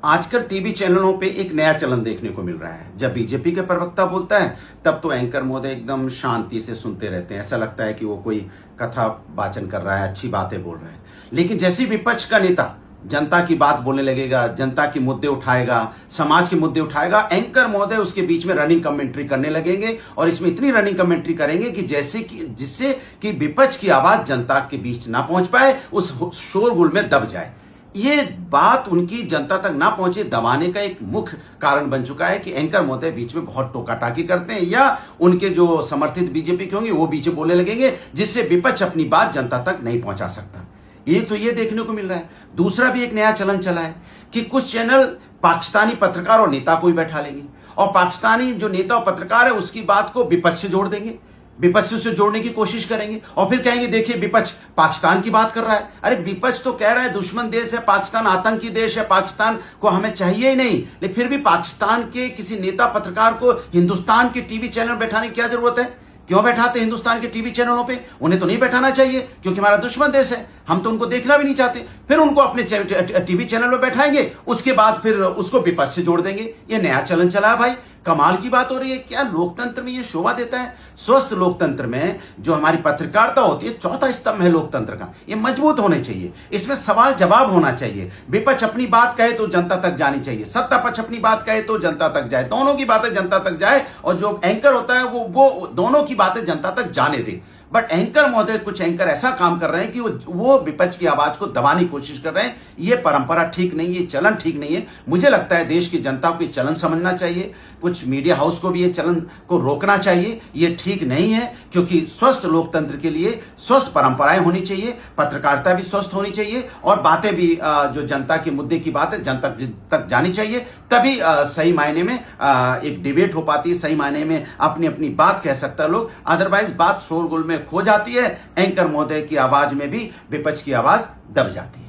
आजकल टीवी चैनलों पे एक नया चलन देखने को मिल रहा है। जब बीजेपी के प्रवक्ता बोलता है तब तो एंकर महोदय एकदम शांति से सुनते रहते हैं, ऐसा लगता है कि वो कोई कथा वाचन कर रहा है, अच्छी बातें बोल रहा है। लेकिन जैसे विपक्ष का नेता जनता की बात बोलने लगेगा, जनता के मुद्दे उठाएगा, समाज के मुद्दे उठाएगा, एंकर महोदय उसके बीच में रनिंग कमेंट्री करने लगेंगे और इसमें इतनी रनिंग कमेंट्री करेंगे कि जिससे कि विपक्ष की आवाज जनता के बीच ना पहुंच पाए, उस शोरगुल में दब जाए। ये बात उनकी जनता तक ना पहुंचे दबाने का एक मुख्य कारण बन चुका है कि एंकर महोदय बीच में बहुत टोका टाकी करते हैं या उनके जो समर्थित बीजेपी के होंगे वो बीच में बोलने लगेंगे, जिससे विपक्ष अपनी बात जनता तक नहीं पहुंचा सकता। एक तो ये देखने को मिल रहा है। दूसरा भी एक नया चलन चला है कि कुछ चैनल पाकिस्तानी पत्रकार और नेता को ही बैठा लेंगे और पाकिस्तानी जो नेता और पत्रकार है उसकी बात को विपक्ष से जोड़ देंगे, विपक्ष से जोड़ने की कोशिश करेंगे और फिर कहेंगे देखिए विपक्ष पाकिस्तान की बात कर रहा है। अरे विपक्ष तो कह रहा है दुश्मन देश है पाकिस्तान, आतंकी देश है पाकिस्तान, को हमें चाहिए ही नहीं, लेकिन फिर भी पाकिस्तान के किसी नेता पत्रकार को हिंदुस्तान के टीवी चैनल बैठाने की क्या जरूरत है? क्यों बैठाते हिंदुस्तान के टीवी चैनलों पे? उन्हें तो नहीं बैठाना चाहिए क्योंकि हमारा दुश्मन देश है, हम तो उनको देखना भी नहीं चाहते। फिर उनको अपने टीवी चैनल में बैठाएंगे, उसके बाद फिर उसको विपक्ष से जोड़ देंगे। ये नया चलन चला है भाई, कमाल की बात हो रही है। क्या लोकतंत्र में ये शोभा देता है? स्वस्थ लोकतंत्र में जो हमारी पत्रकारिता होती है, चौथा स्तंभ है लोकतंत्र का, ये मजबूत होने चाहिए। इसमें सवाल जवाब होना चाहिए। विपक्ष अपनी बात कहे तो जनता तक जानी चाहिए, सत्ता पक्ष अपनी बात कहे तो जनता तक जाए, दोनों की बातें जनता तक जाए और जो एंकर होता है वो दोनों की बातें जनता तक जाने दे। बट एंकर महोदय, कुछ एंकर ऐसा काम कर रहे हैं कि वो विपक्ष की आवाज को दबाने की कोशिश कर रहे हैं। ये परंपरा ठीक नहीं है, ये चलन ठीक नहीं है। मुझे लगता है देश की जनता को ये चलन समझना चाहिए, कुछ मीडिया हाउस को भी ये चलन को रोकना चाहिए। ये ठीक नहीं है क्योंकि स्वस्थ लोकतंत्र के लिए स्वस्थ परंपराएं होनी चाहिए, पत्रकारिता भी स्वस्थ होनी चाहिए और बातें भी जो जनता के मुद्दे की बात है जनता तक जानी चाहिए। तभी सही मायने में एक डिबेट हो पाती है, सही मायने में अपनी अपनी बात कह सकता है लोग। अदरवाइज बात शोरगुल में खो जाती है, एंकर महोदय की आवाज में भी विपक्ष की आवाज दब जाती है।